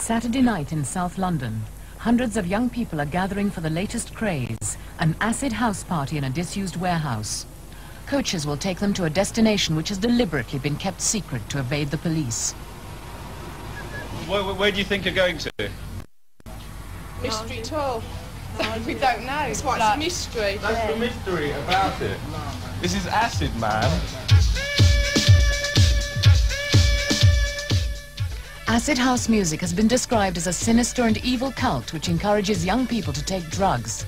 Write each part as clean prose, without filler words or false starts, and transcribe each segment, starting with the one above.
Saturday night in South London, hundreds of young people are gathering for the latest craze, an acid house party in a disused warehouse. Coaches will take them to a destination which has deliberately been kept secret to evade the police. Where do you think you're going to? Mystery tour. We don't know. It's what's a mystery. That's the mystery about it. This is acid, man. Acid house music has been described as a sinister and evil cult which encourages young people to take drugs.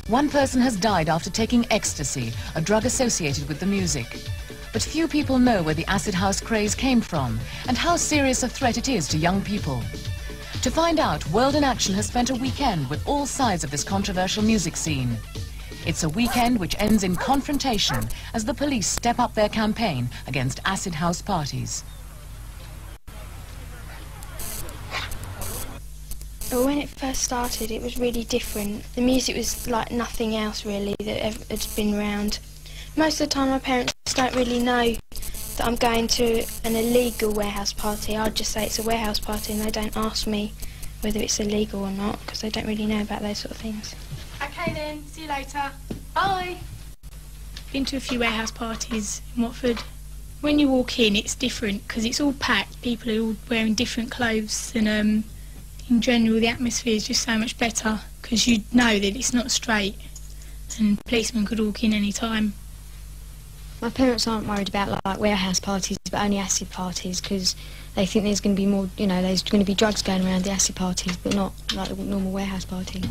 One person has died after taking ecstasy, a drug associated with the music. But few people know where the acid house craze came from and how serious a threat it is to young people. To find out, World in Action has spent a weekend with all sides of this controversial music scene. It's a weekend which ends in confrontation as the police step up their campaign against acid house parties. Well, when it first started, it was really different. The music was like nothing else really that had been around. Most of the time my parents don't really know that I'm going to an illegal warehouse party. I'd just say it's a warehouse party and they don't ask me whether it's illegal or not because they don't really know about those sort of things. Okay then, see you later. Bye. Been to a few warehouse parties in Watford. When you walk in, it's different because it's all packed. People are all wearing different clothes and in general, the atmosphere is just so much better because you know that it's not straight and policemen could walk in any time. My parents aren't worried about like warehouse parties, but only acid parties because they think there's going to be more, you know, there's going to be drugs going around the acid parties, but not like a normal warehouse party.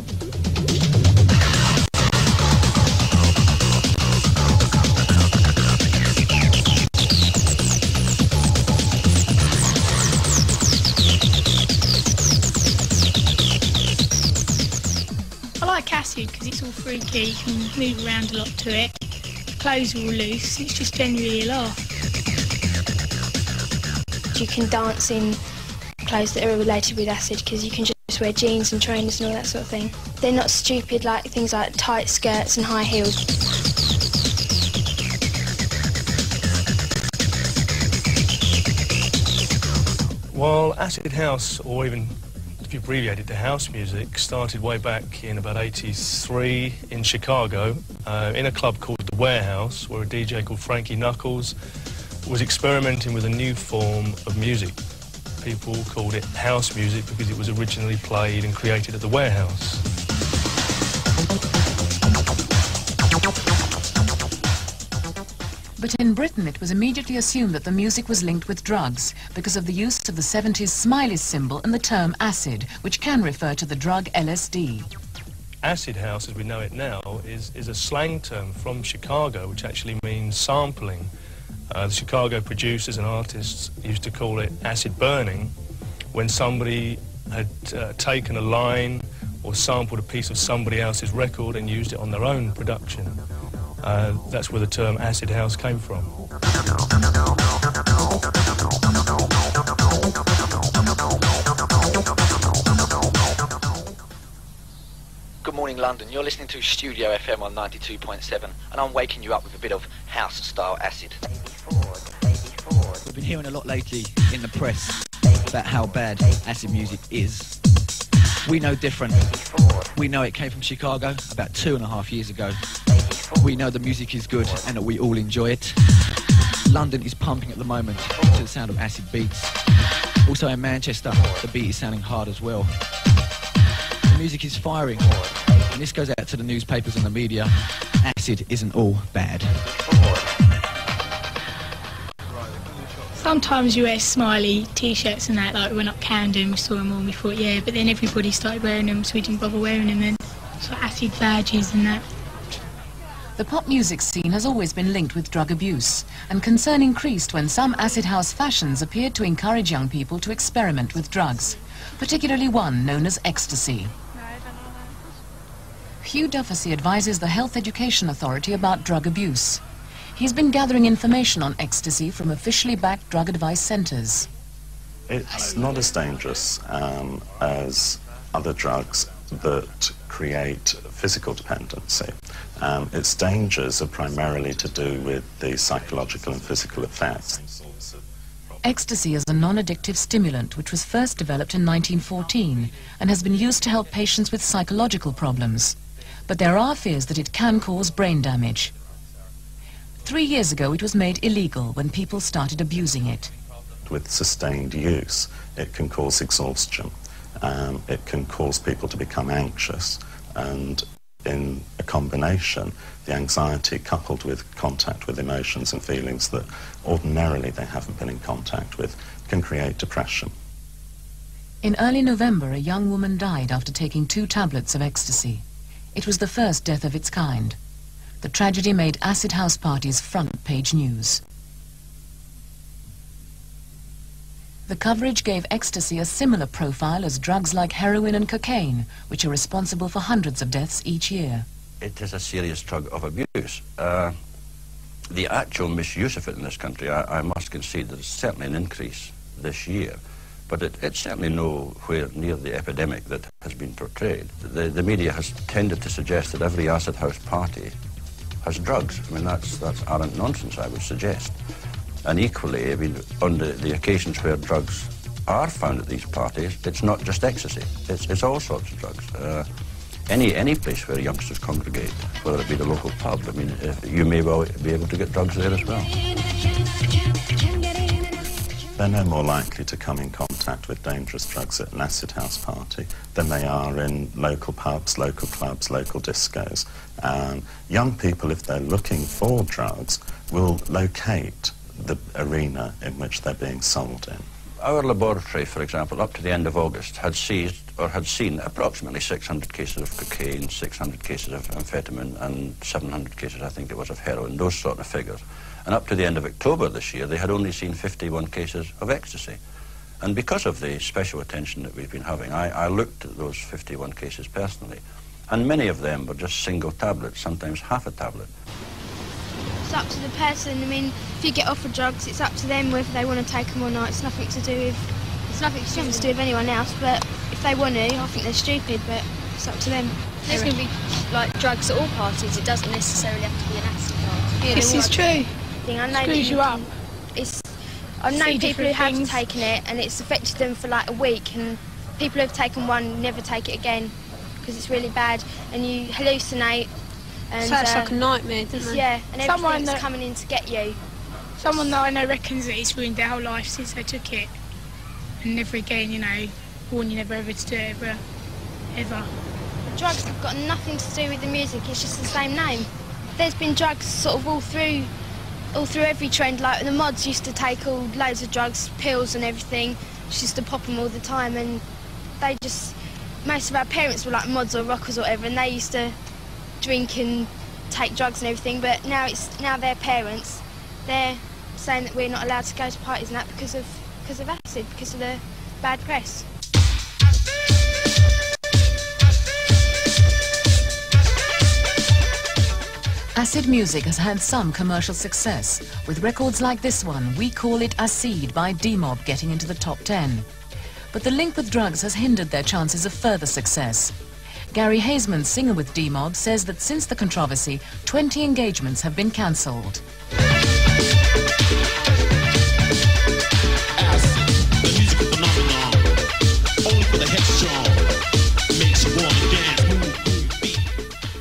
Acid because it's all freaky, you can move around a lot to it, clothes are all loose, it's just generally a laugh. You can dance in clothes that are related with acid because you can just wear jeans and trainers and all that sort of thing. They're not stupid like things like tight skirts and high heels. Well, acid house, or even if you abbreviate it to house music, started way back in about '83 in Chicago, in a club called The Warehouse, where a DJ called Frankie Knuckles was experimenting with a new form of music. People called it house music because it was originally played and created at The Warehouse. But in Britain, it was immediately assumed that the music was linked with drugs because of the use of the 70s smiley symbol and the term acid, which can refer to the drug LSD. Acid house, as we know it now, is a slang term from Chicago, which actually means sampling. The Chicago producers and artists used to call it acid burning when somebody had taken a line or sampled a piece of somebody else's record and used it on their own production. That's where the term acid house came from. Good morning, London. You're listening to Studio FM on 92.7, and I'm waking you up with a bit of house-style acid. We've been hearing a lot lately in the press about how bad acid music is. We know different. We know it came from Chicago about 2.5 years ago. We know the music is good and that we all enjoy it. London is pumping at the moment to the sound of acid beats. Also in Manchester, the beat is sounding hard as well. The music is firing, and this goes out to the newspapers and the media. Acid isn't all bad. Sometimes you wear smiley t-shirts and that, like we went up Camden, we saw them all and we thought, yeah, but then everybody started wearing them, so we didn't bother wearing them then. So acid badges and that. The pop music scene has always been linked with drug abuse, and concern increased when some acid house fashions appeared to encourage young people to experiment with drugs, particularly one known as ecstasy. Hugh Dufficy advises the Health Education Authority about drug abuse. He's been gathering information on ecstasy from officially backed drug advice centres. It's not as dangerous as other drugs that create physical dependency. Its dangers are primarily to do with the psychological and physical effects. Ecstasy is a non-addictive stimulant which was first developed in 1914 and has been used to help patients with psychological problems. But there are fears that it can cause brain damage. 3 years ago it was made illegal when people started abusing it. With sustained use, it can cause exhaustion. It can cause people to become anxious, and in a combination, the anxiety coupled with contact with emotions and feelings that ordinarily they haven't been in contact with can create depression. In early November, a young woman died after taking 2 tablets of ecstasy. It was the first death of its kind. The tragedy made acid house parties front-page news. The coverage gave ecstasy a similar profile as drugs like heroin and cocaine, which are responsible for hundreds of deaths each year. It is a serious drug of abuse. The actual misuse of it in this country, I must concede, there's certainly an increase this year, but it's certainly nowhere near the epidemic that has been portrayed. The media has tended to suggest that every acid house party has drugs. I mean, that's arrant nonsense, I would suggest. And equally, I mean, on the occasions where drugs are found at these parties, it's not just ecstasy, it's all sorts of drugs. Any place where youngsters congregate, whether it be the local pub, I mean, you may well be able to get drugs there as well. They're no more likely to come in contact with dangerous drugs at an acid house party than they are in local pubs, local clubs, local discos. Young people, if they're looking for drugs, will locate the arena in which they're being sold in. Our laboratory, for example, up to the end of August, had seized or had seen approximately 600 cases of cocaine, 600 cases of amphetamine, and 700 cases, I think it was, of heroin, those sort of figures. And up to the end of October this year, they had only seen 51 cases of ecstasy. And because of the special attention that we've been having, I looked at those 51 cases personally, and many of them were just single tablets, sometimes half a tablet. It's up to the person. I mean, if you get offered drugs, it's up to them whether they want to take them or not. It's nothing to do with anyone else, but if they want to, I think they're stupid, but it's up to them. There's going to be like drugs at all parties. It doesn't necessarily have to be an acid party. This is true. I know Screws you up. I know people who have taken it and it's affected them for like a week, and people who have taken one never take it again because it's really bad and you hallucinate. And, so it's like a nightmare, doesn't it? Yeah, and everything's coming in to get you. Someone that I know reckons that it's ruined their whole life since they took it. And never again, you know, warn you never ever to do it ever. Drugs have got nothing to do with the music, it's just the same name. There's been drugs sort of all through every trend, like the mods used to take loads of drugs, pills and everything, just used to pop them all the time, and most of our parents were like mods or rockers or whatever, and they used to drink and take drugs and everything, but now their parents, they're saying that we're not allowed to go to parties and that because of acid, because of the bad press. Acid music has had some commercial success, with records like this one, We Call It Acid by D-Mob, getting into the top 10. But the link with drugs has hindered their chances of further success. Gary Haseman, singer with D-Mob, says that since the controversy, 20 engagements have been cancelled.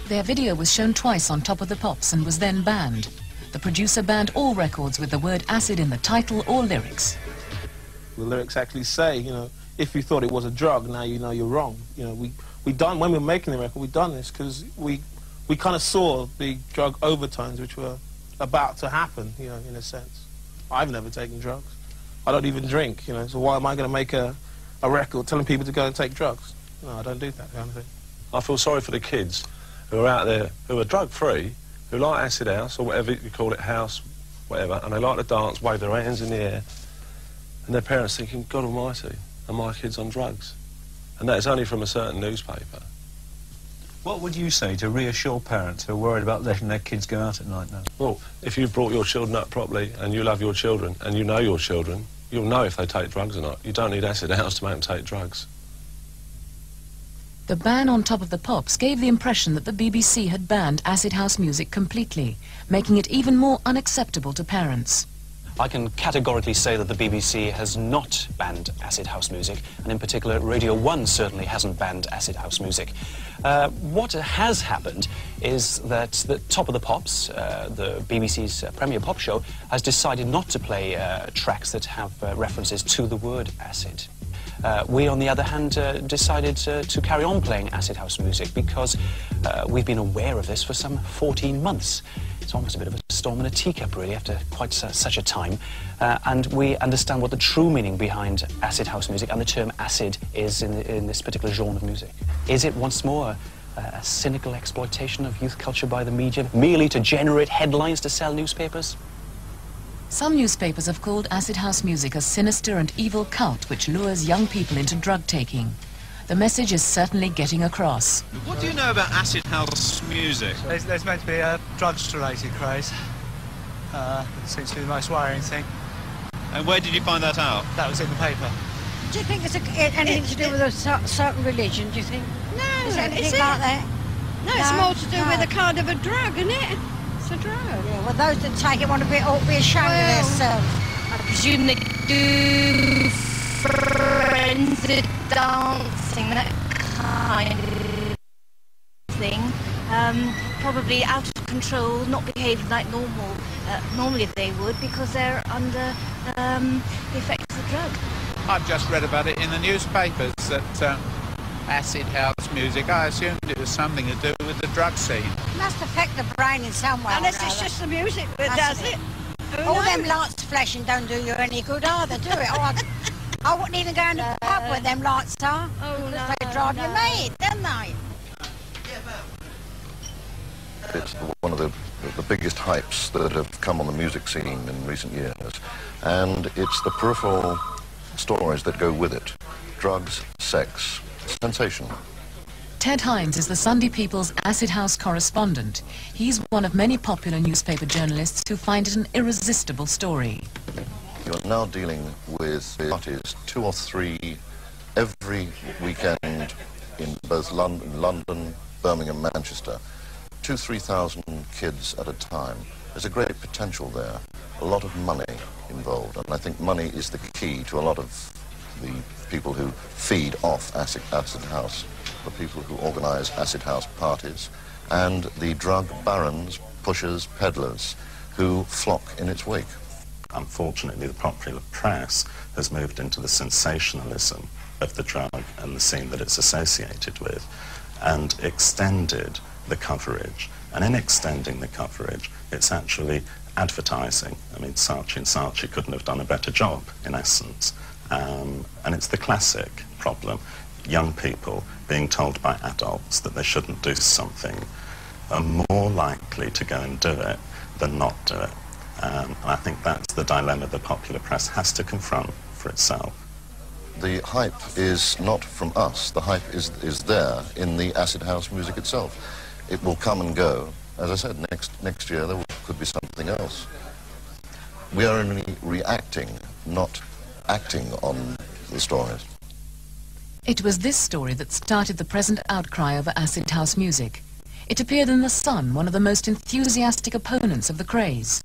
Their video was shown twice on Top of the Pops and was then banned. The producer banned all records with the word acid in the title or lyrics. The lyrics actually say, you know, if you thought it was a drug, now you know you're wrong. You know, when we were making the record, we done this because we kind of saw the drug overtones which were about to happen, you know, in a sense. I've never taken drugs. I don't even drink, you know, so why am I going to make a record telling people to go and take drugs? No, I don't do that kind of thing. I feel sorry for the kids who are out there, who are drug-free, who like acid house, or whatever you call it, house, whatever, and they like to dance, wave their hands in the air, and their parents thinking, God almighty, are my kids on drugs? And that is only from a certain newspaper. What would you say to reassure parents who are worried about letting their kids go out at night now? Well, if you've brought your children up properly, and you love your children, and you know your children, you'll know if they take drugs or not. You don't need acid house to make them take drugs. The ban on Top of the Pops gave the impression that the BBC had banned acid house music completely, making it even more unacceptable to parents. I can categorically say that the BBC has not banned acid house music, and in particular Radio 1 certainly hasn't banned acid house music. What has happened is that the Top of the Pops, the BBC's premier pop show, has decided not to play tracks that have references to the word acid. We, on the other hand, decided to carry on playing acid house music because we've been aware of this for some 14 months. It's almost a bit of a storm in a teacup, really, after quite such a time. And we understand what the true meaning behind acid house music and the term acid is in this particular genre of music. Is it once more a cynical exploitation of youth culture by the media, merely to generate headlines to sell newspapers? Some newspapers have called acid house music a sinister and evil cult which lures young people into drug taking. The message is certainly getting across. What do you know about acid house music? There's meant to be a drugs-related craze. It seems to be the most worrying thing. And where did you find that out? That was in the paper. Do you think it's anything to do with a certain religion, do you think? No, is it anything is it? like that? No, it's more to do with a kind of a drug, isn't it? It's a drug. Yeah, well, those that take it ought to be ashamed of themselves. I presume they do frenzied dancing, that kind of thing. Probably out of control, not behaving like normally they would, because they're under the effects of the drug. I've just read about it in the newspapers that acid house music, I assumed it was something to do with the drug scene. It must affect the brain in some way. Unless it's just the music that does it. All them lights flashing don't do you any good either, do it? I wouldn't even go in the pub where them lights are. Oh, no, they drive you mad, don't they? It's one of the biggest hypes that have come on the music scene in recent years, and it's the peripheral stories that go with it. Drugs, sex, sensation. Ted Hines is the Sunday People's acid house correspondent. He's one of many popular newspaper journalists who find it an irresistible story. You're now dealing with parties, 2 or 3 every weekend in both London, Birmingham, Manchester. 2,000-3,000 kids at a time. There's a great potential there, a lot of money involved, and I think money is the key to a lot of the people who feed off acid house, the people who organise acid house parties, and the drug barons, pushers, peddlers, who flock in its wake. Unfortunately, the popular press has moved into the sensationalism of the drug and the scene that it's associated with, and extended the coverage. And in extending the coverage, it's actually advertising. I mean, Saatchi & Saatchi couldn't have done a better job, in essence. And it's the classic problem. Young people being told by adults that they shouldn't do something are more likely to go and do it than not do it. And I think that's the dilemma the popular press has to confront for itself. The hype is not from us. The hype is there in the acid house music itself. It will come and go. As I said, next year there could be something else. We are only reacting, not acting on the stories. It was this story that started the present outcry over acid house music. It appeared in The Sun, one of the most enthusiastic opponents of the craze.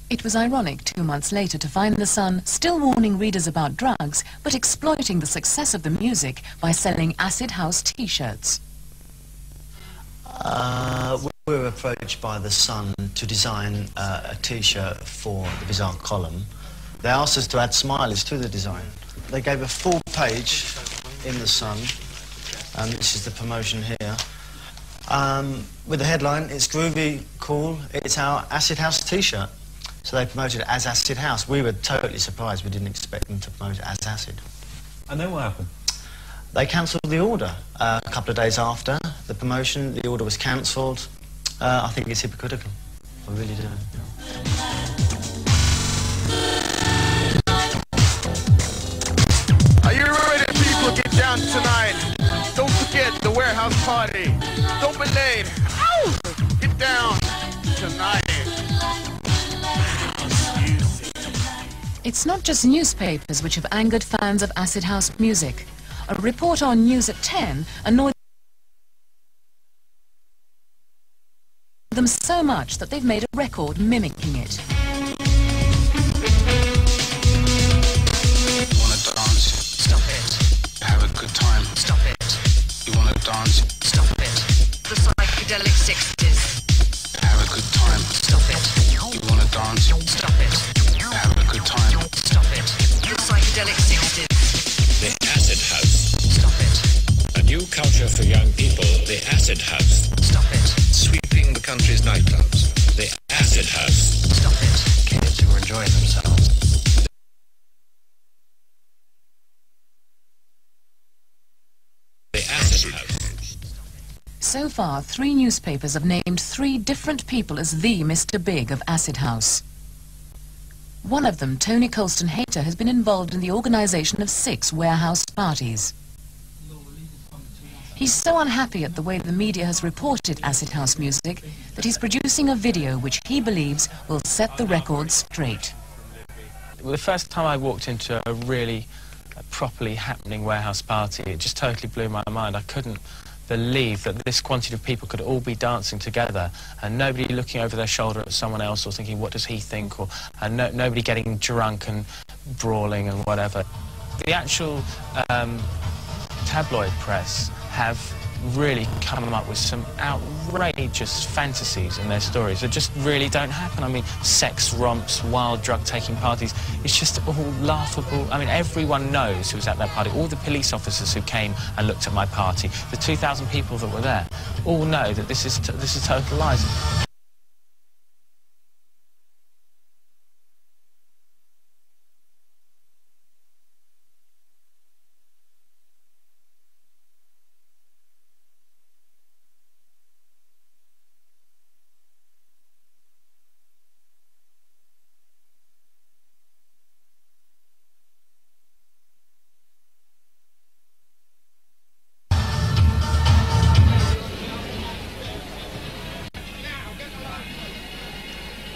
It was ironic 2 months later to find The Sun still warning readers about drugs, but exploiting the success of the music by selling acid house T-shirts. We were approached by The Sun to design a T-shirt for the Bizarre column. They asked us to add smileys to the design. They gave a full page in The Sun, and this is the promotion here, with the headline, "It's groovy, cool, it's our acid house T-shirt." So they promoted it as acid house. We were totally surprised. We didn't expect them to promote it as acid. And then what happened? They cancelled the order a couple of days after the promotion. The order was cancelled. I think it's hypocritical. I really do. Are you ready, people? Get down tonight. Don't forget the warehouse party. Don't be late. Ow! Get down tonight. It's not just newspapers which have angered fans of acid house music. A report on News at 10 annoyed them so much that they've made a record mimicking it. So far, 3 newspapers have named 3 different people as the Mr. Big of Acid House. One of them, Tony Colston Hayter, has been involved in the organisation of 6 warehouse parties. He's so unhappy at the way the media has reported Acid House music that he's producing a video which he believes will set the record straight. Well, the first time I walked into a really properly happening warehouse party, it just totally blew my mind. I couldn't believe that this quantity of people could all be dancing together and nobody looking over their shoulder at someone else or thinking, what does he think, or nobody getting drunk and brawling and whatever. The actual tabloid press have really come up with some outrageous fantasies in their stories that just really don't happen. I mean, sex romps, wild drug-taking parties, it's just all laughable. I mean, everyone knows who was at that party. All the police officers who came and looked at my party, the 2,000 people that were there, all know that this is total lies.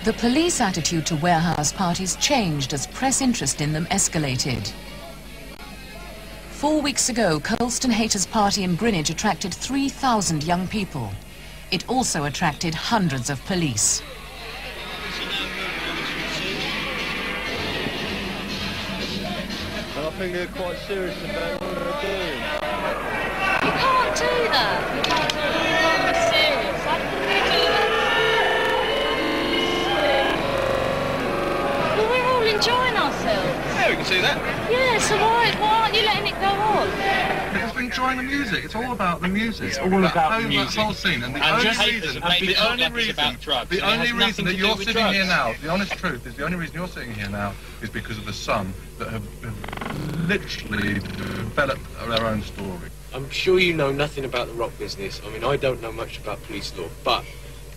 The police attitude to warehouse parties changed as press interest in them escalated. 4 weeks ago, Colston Hayter's party in Greenwich attracted 3,000 young people. It also attracted hundreds of police. I think they're quite serious about what they're doing. You can't do that. You can't do that. You can't be serious. How can you do that? Well, we're all enjoying ourselves. Yeah, we can see that. Yeah, so why aren't you letting it go on? Because we're enjoying the music. It's all about the music. It's all about the music. That whole scene. And the And only just reason, the only reason about drugs. the only reason that you're sitting here drugs. now, the honest truth is the only reason you're sitting here now is because of the Sun that have literally developed their own story. I'm sure you know nothing about the rock business. I mean, I don't know much about police law, but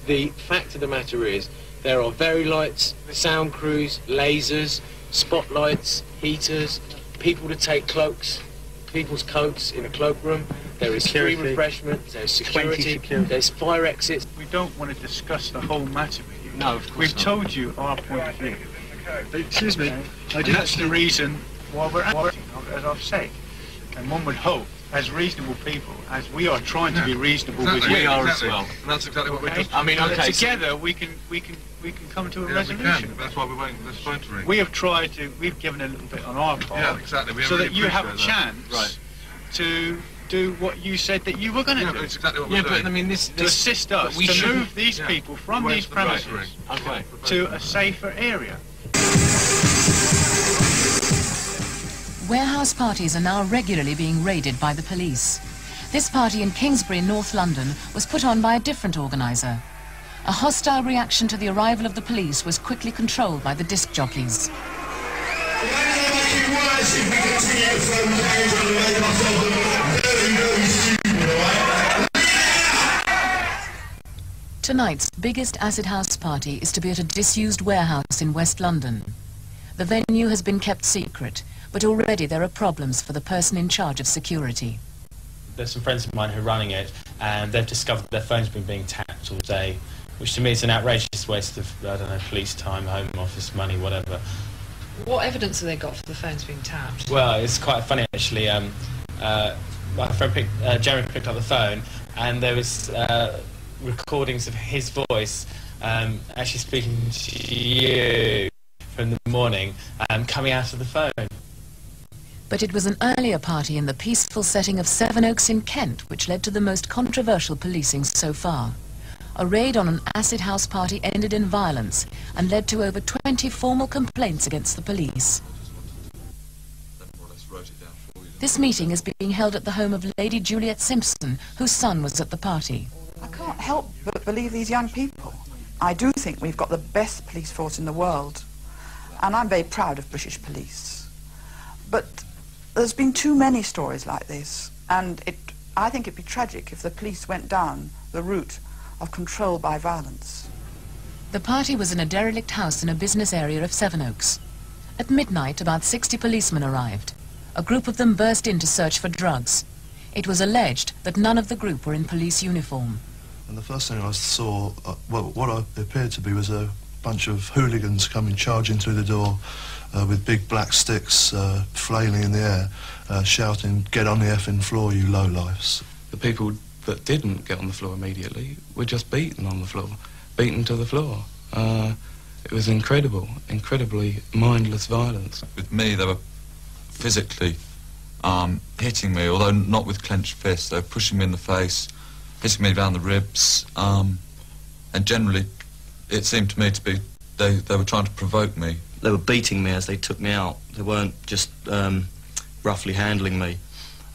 the fact of the matter is there are very lights, sound crews, lasers, spotlights, heaters, people to take cloaks, people's coats in a cloakroom. There is free refreshment, there's security, there's fire exits. We don't want to discuss the whole matter with you. No, of course We've not. told you our point of view. Excuse me, And that's the reason why we're acting, as I've said. And one would hope, as reasonable people, as we are trying to be reasonable with you, We are as well. And that's exactly what we're just... I mean, okay, together we can come to a resolution. That's why we're waiting for this phone to ring. We've given a little bit on our part. Yeah, exactly. We So really that you have a appreciate that. chance Right. to do what you said that you were going to do. That's exactly what we're doing. I mean, to assist us to move these people from these premises to a safer area. Warehouse parties are now regularly being raided by the police. This party in Kingsbury, North London, was put on by a different organiser. A hostile reaction to the arrival of the police was quickly controlled by the disc jockeys. Tonight's biggest acid house party is to be at a disused warehouse in West London. The venue has been kept secret, but already there are problems for the person in charge of security. There's some friends of mine who are running it, and they've discovered their phones been being tapped all day, which to me is an outrageous waste of, I don't know, police time, home office money, whatever. What evidence have they got for the phones being tapped? Well, it's quite funny actually. My friend Jeremy picked up the phone, and there was recordings of his voice actually speaking to you from the morning, coming out of the phone. But it was an earlier party in the peaceful setting of Sevenoaks in Kent which led to the most controversial policing so far. A raid on an acid house party ended in violence and led to over 20 formal complaints against the police. This meeting is being held at the home of Lady Juliet Simpson, whose son was at the party. I can't help but believe these young people. I do think we've got the best police force in the world, and I'm very proud of British police. But there's been too many stories like this, and it I think it'd be tragic if the police went down the route of control by violence. The party was in a derelict house in a business area of Sevenoaks. At midnight, about 60 policemen arrived. A group of them burst in to search for drugs. It was alleged that none of the group were in police uniform. And the first thing I saw, well, what appeared to be was a bunch of hooligans coming charging through the door with big black sticks flailing in the air, shouting, "Get on the effing floor, you lowlifes." The people that didn't get on the floor immediately were just beaten on the floor, beaten to the floor. It was incredibly mindless violence. With me, they were physically hitting me, although not with clenched fists. They were pushing me in the face, hitting me around the ribs, and generally it seemed to me to be they were trying to provoke me. They were beating me as they took me out. They weren't just roughly handling me.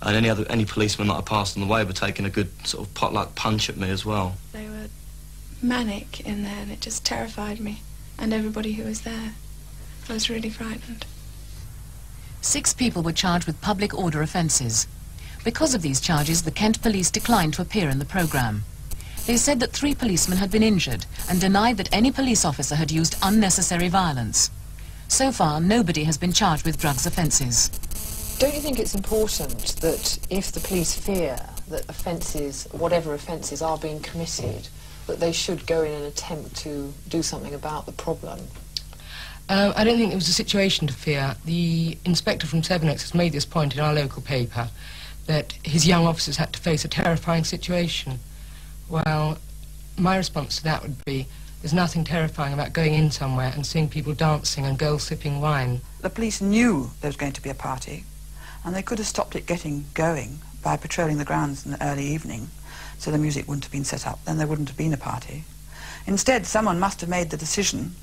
And any policeman that I passed on the way were taking a good sort of potluck punch at me as well. They were manic in there, and it just terrified me and everybody who was there. I was really frightened. 6 people were charged with public order offences. Because of these charges, the Kent police declined to appear in the programme. They said that 3 policemen had been injured and denied that any police officer had used unnecessary violence. So far, nobody has been charged with drugs offences. Don't you think it's important that if the police fear that offences, whatever offences are being committed, that they should go in and attempt to do something about the problem? I don't think it was a situation to fear. The inspector from Sevenoaks has made this point in our local paper, that his young officers had to face a terrifying situation. Well, my response to that would be, there's nothing terrifying about going in somewhere and seeing people dancing and girls sipping wine. The police knew there was going to be a party, and they could have stopped it getting going by patrolling the grounds in the early evening, so the music wouldn't have been set up, then there wouldn't have been a party. Instead, someone must have made the decision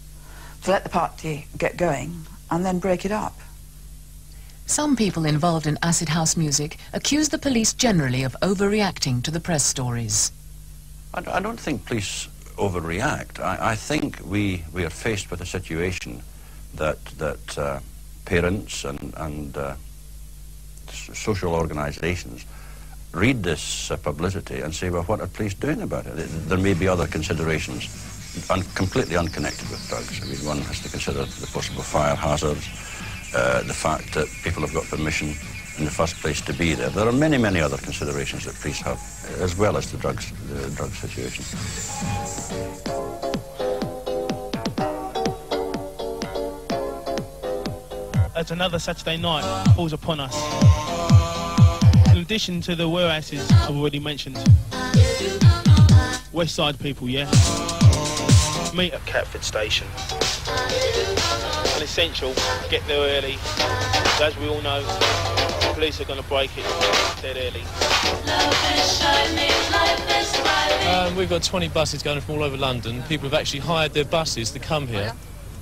to let the party get going and then break it up. Some people involved in acid house music accuse the police generally of overreacting to the press stories. I don't think police overreact. I think we are faced with a situation that parents and social organisations read this publicity and say, well, what are police doing about it? There may be other considerations completely unconnected with drugs. I mean, one has to consider the possible fire hazards, the fact that people have got permission in the first place to be there. There are many, many other considerations that police have, as well as the drug situation. As another Saturday night falls upon us, in addition to the warehouses I've already mentioned, West Side people, yeah? Meet at Catford Station. An essential, get there early. As we all know, the police are going to break it dead early. We've got 20 buses going from all over London. People have actually hired their buses to come here,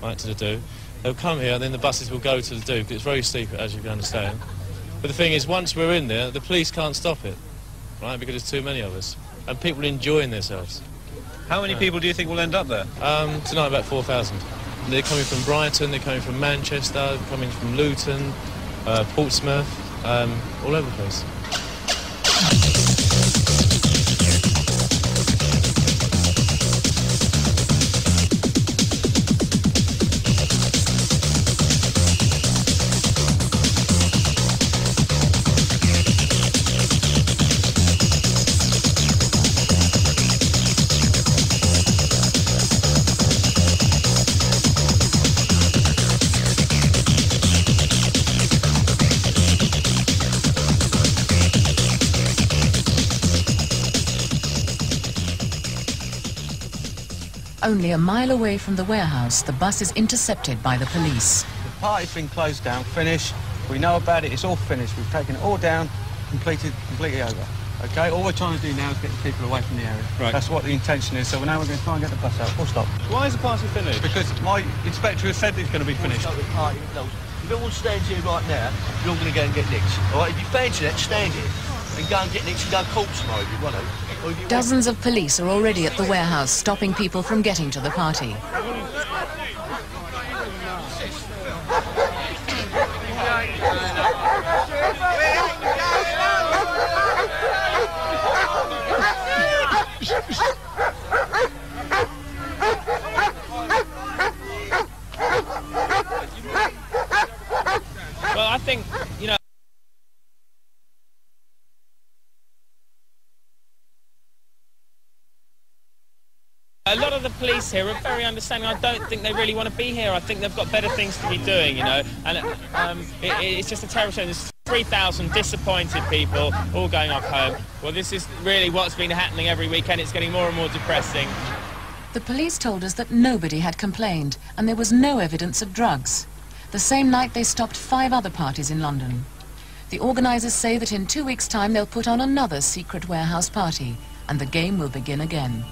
right, to the do. They'll come here and then the buses will go to the do, because it's very steep, as you can understand. But the thing is, once we're in there, the police can't stop it, right, because there's too many of us. And people enjoying themselves. How many people do you think will end up there? Tonight about 4,000. They're coming from Brighton, they're coming from Manchester, they're coming from Luton, Portsmouth, all over the place. Only a mile away from the warehouse, the bus is intercepted by the police. The party's been closed down, finished. We know about it, it's all finished. We've taken it all down, completely over. Okay, all we're trying to do now is get the people away from the area. Right. That's what the intention is, so now we're going to try and get the bus out. Full stop. Why is the party finished? Because my inspector has said it's going to be finished. If everyone stands here right now, you're all going to go and get nicked. All right, if you fancy that, stand here and go and get nicked and go corpse mode if you want to. Dozens of police are already at the warehouse, stopping people from getting to the party. think, you know, a lot of the police here are very understanding. I don't think they really want to be here. I think they've got better things to be doing, you know. And it's just a terrible shame. There's 3,000 disappointed people all going off home. Well, this is really what's been happening every weekend. It's getting more and more depressing. The police told us that nobody had complained and there was no evidence of drugs. The same night they stopped 5 other parties in London. The organisers say that in 2 weeks' time they'll put on another secret warehouse party and the game will begin again.